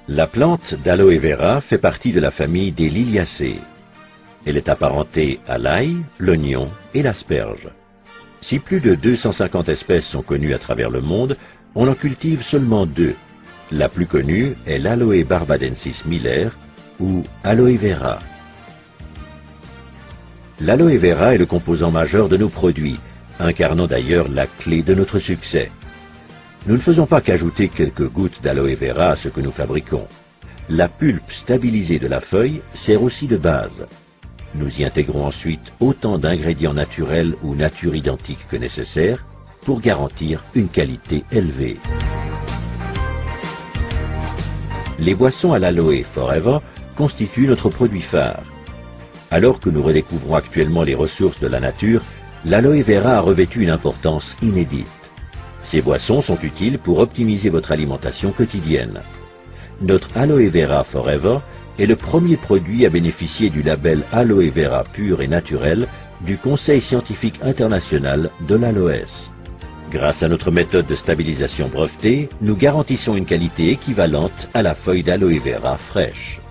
La plante d'aloe vera fait partie de la famille des Liliacées. Elle est apparentée à l'ail, l'oignon et l'asperge. Si plus de 250 espèces sont connues à travers le monde, on en cultive seulement 2. La plus connue est l'Aloe barbadensis Miller ou aloe vera. L'aloe vera est le composant majeur de nos produits, incarnant d'ailleurs la clé de notre succès. Nous ne faisons pas qu'ajouter quelques gouttes d'aloe vera à ce que nous fabriquons. La pulpe stabilisée de la feuille sert aussi de base. Nous y intégrons ensuite autant d'ingrédients naturels ou nature identiques que nécessaire pour garantir une qualité élevée. Les boissons à l'aloe Forever constituent notre produit phare. Alors que nous redécouvrons actuellement les ressources de la nature, l'aloe vera a revêtu une importance inédite. Ces boissons sont utiles pour optimiser votre alimentation quotidienne. Notre aloe vera Forever est le premier produit à bénéficier du label Aloe Vera pur et naturel du Conseil scientifique international de l'aloès. Grâce à notre méthode de stabilisation brevetée, nous garantissons une qualité équivalente à la feuille d'aloe vera fraîche.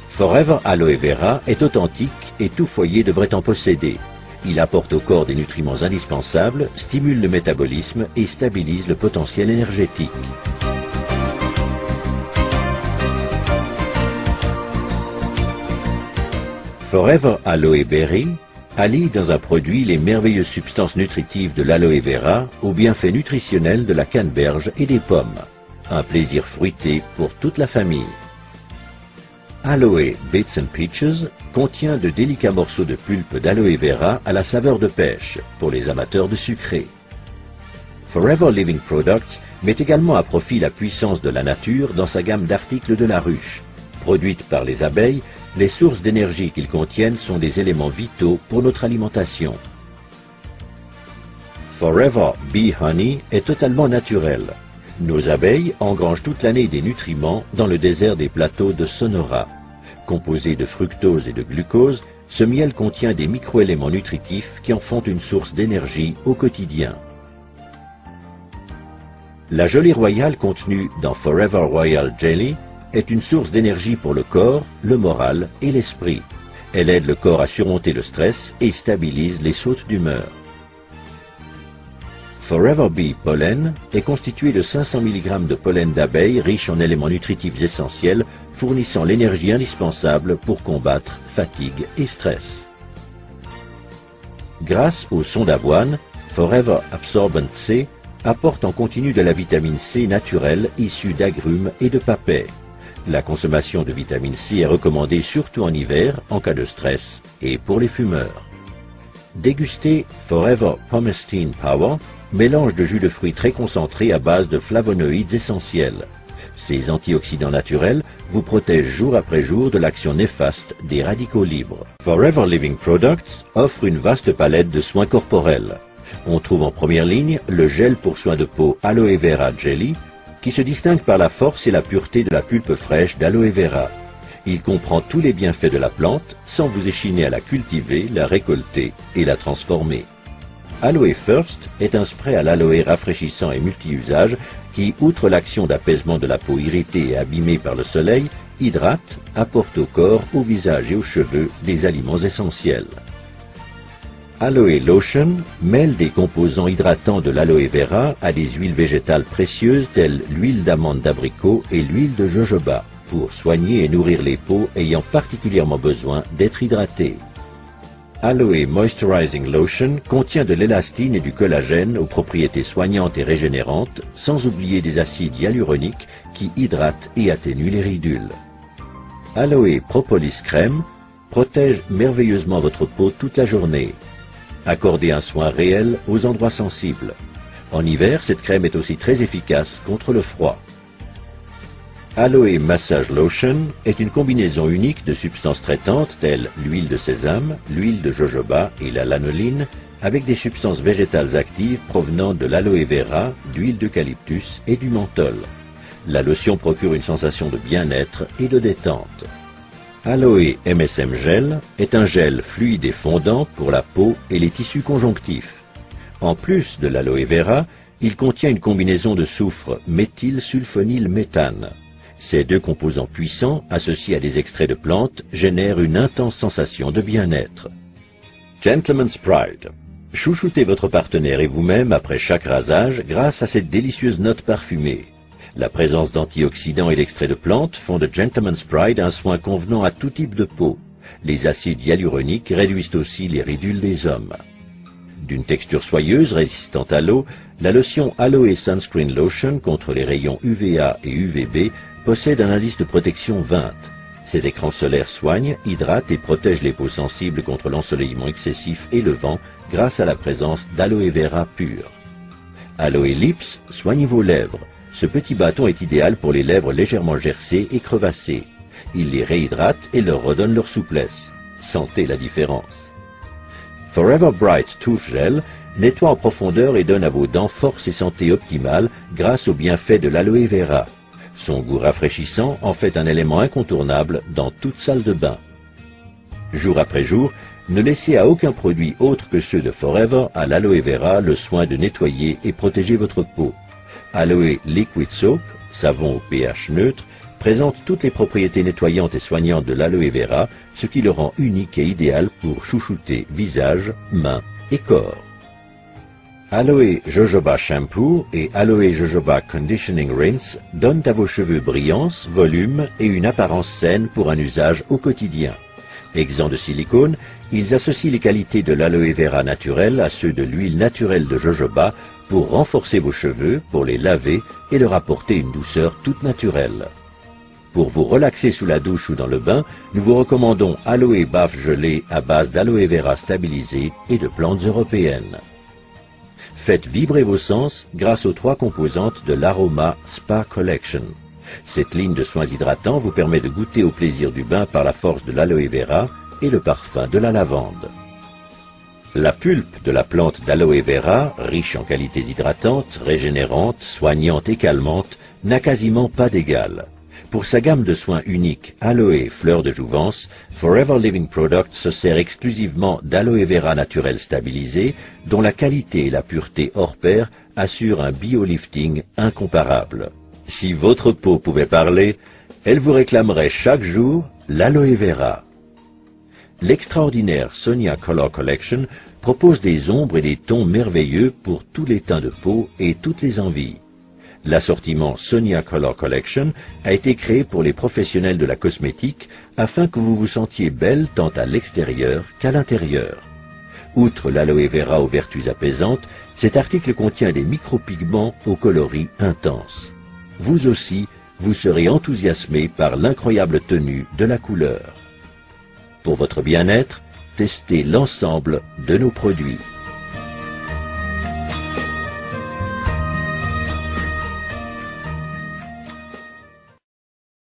Forever Aloe Vera est authentique et tout foyer devrait en posséder. Il apporte au corps des nutriments indispensables, stimule le métabolisme et stabilise le potentiel énergétique. Forever Aloe Berry allie dans un produit les merveilleuses substances nutritives de l'aloe vera aux bienfaits nutritionnels de la canneberge et des pommes. Un plaisir fruité pour toute la famille. Aloe Bits and Peaches contient de délicats morceaux de pulpe d'aloe vera à la saveur de pêche pour les amateurs de sucré. Forever Living Products met également à profit la puissance de la nature dans sa gamme d'articles de la ruche. Produites par les abeilles, les sources d'énergie qu'ils contiennent sont des éléments vitaux pour notre alimentation. Forever Bee Honey est totalement naturel. Nos abeilles engrangent toute l'année des nutriments dans le désert des plateaux de Sonora. Composé de fructose et de glucose, ce miel contient des microéléments nutritifs qui en font une source d'énergie au quotidien. La gelée royale contenue dans Forever Royal Jelly est une source d'énergie pour le corps, le moral et l'esprit. Elle aide le corps à surmonter le stress et stabilise les sautes d'humeur. Forever Bee Pollen est constitué de 500 mg de pollen d'abeilles riche en éléments nutritifs essentiels fournissant l'énergie indispensable pour combattre fatigue et stress. Grâce au son d'avoine, Forever Absorbent C apporte en continu de la vitamine C naturelle issue d'agrumes et de papaies. La consommation de vitamine C est recommandée surtout en hiver, en cas de stress, et pour les fumeurs. Dégustez Forever Pomestine Power, mélange de jus de fruits très concentré à base de flavonoïdes essentiels. Ces antioxydants naturels vous protègent jour après jour de l'action néfaste des radicaux libres. Forever Living Products offre une vaste palette de soins corporels. On trouve en première ligne le gel pour soins de peau Aloe Vera Jelly, qui se distingue par la force et la pureté de la pulpe fraîche d'aloe vera. Il comprend tous les bienfaits de la plante sans vous échiner à la cultiver, la récolter et la transformer. Aloe First est un spray à l'aloe rafraîchissant et multi-usage qui, outre l'action d'apaisement de la peau irritée et abîmée par le soleil, hydrate, apporte au corps, au visage et aux cheveux des aliments essentiels. Aloe Lotion mêle des composants hydratants de l'aloe vera à des huiles végétales précieuses telles l'huile d'amande d'abricot et l'huile de jojoba pour soigner et nourrir les peaux ayant particulièrement besoin d'être hydratées. Aloe Moisturizing Lotion contient de l'élastine et du collagène aux propriétés soignantes et régénérantes, sans oublier des acides hyaluroniques qui hydratent et atténuent les ridules. Aloe Propolis Crème protège merveilleusement votre peau toute la journée. Accordez un soin réel aux endroits sensibles. En hiver, cette crème est aussi très efficace contre le froid. Aloe Massage Lotion est une combinaison unique de substances traitantes telles l'huile de sésame, l'huile de jojoba et la lanoline, avec des substances végétales actives provenant de l'aloe vera, d'huile d'eucalyptus et du menthol. La lotion procure une sensation de bien-être et de détente. Aloe MSM Gel est un gel fluide et fondant pour la peau et les tissus conjonctifs. En plus de l'aloe vera, il contient une combinaison de soufre méthylsulfonylméthane. Ces deux composants puissants, associés à des extraits de plantes, génèrent une intense sensation de bien-être. Gentleman's Pride. Chouchoutez votre partenaire et vous-même après chaque rasage grâce à cette délicieuse note parfumée. La présence d'antioxydants et d'extraits de plantes font de Gentleman's Pride un soin convenant à tout type de peau. Les acides hyaluroniques réduisent aussi les ridules des hommes. D'une texture soyeuse résistante à l'eau, la lotion Aloe Sunscreen Lotion contre les rayons UVA et UVB possède un indice de protection 20. Cet écran solaire soigne, hydrate et protège les peaux sensibles contre l'ensoleillement excessif et le vent grâce à la présence d'aloe vera pur. Aloe Lips soigne vos lèvres. Ce petit bâton est idéal pour les lèvres légèrement gercées et crevassées. Il les réhydrate et leur redonne leur souplesse. Sentez la différence. Forever Bright Tooth Gel nettoie en profondeur et donne à vos dents force et santé optimale grâce aux bienfaits de l'aloe vera. Son goût rafraîchissant en fait un élément incontournable dans toute salle de bain. Jour après jour, ne laissez à aucun produit autre que ceux de Forever à l'aloe vera le soin de nettoyer et protéger votre peau. Aloe Liquid Soap, savon au pH neutre, présente toutes les propriétés nettoyantes et soignantes de l'aloe vera, ce qui le rend unique et idéal pour chouchouter visage, mains et corps. Aloe Jojoba Shampoo et Aloe Jojoba Conditioning Rinse donnent à vos cheveux brillance, volume et une apparence saine pour un usage au quotidien. Exempts de silicone, ils associent les qualités de l'aloe vera naturel à ceux de l'huile naturelle de jojoba pour renforcer vos cheveux, pour les laver et leur apporter une douceur toute naturelle. Pour vous relaxer sous la douche ou dans le bain, nous vous recommandons Aloe Baffe gelée à base d'aloe vera stabilisée et de plantes européennes. Faites vibrer vos sens grâce aux 3 composantes de l'Aroma Spa Collection. Cette ligne de soins hydratants vous permet de goûter au plaisir du bain par la force de l'aloe vera et le parfum de la lavande. La pulpe de la plante d'aloe vera, riche en qualités hydratantes, régénérantes, soignantes et calmantes, n'a quasiment pas d'égal. Pour sa gamme de soins uniques Aloe Fleur de Jouvence, Forever Living Products se sert exclusivement d'aloe vera naturel stabilisé, dont la qualité et la pureté hors pair assurent un biolifting incomparable. Si votre peau pouvait parler, elle vous réclamerait chaque jour l'aloe vera. L'extraordinaire Sonia Color Collection propose des ombres et des tons merveilleux pour tous les teints de peau et toutes les envies. L'assortiment Sonia Color Collection a été créé pour les professionnels de la cosmétique afin que vous vous sentiez belle tant à l'extérieur qu'à l'intérieur. Outre l'aloe vera aux vertus apaisantes, cet article contient des micropigments aux coloris intenses. Vous aussi, vous serez enthousiasmé par l'incroyable tenue de la couleur. Pour votre bien-être, testez l'ensemble de nos produits.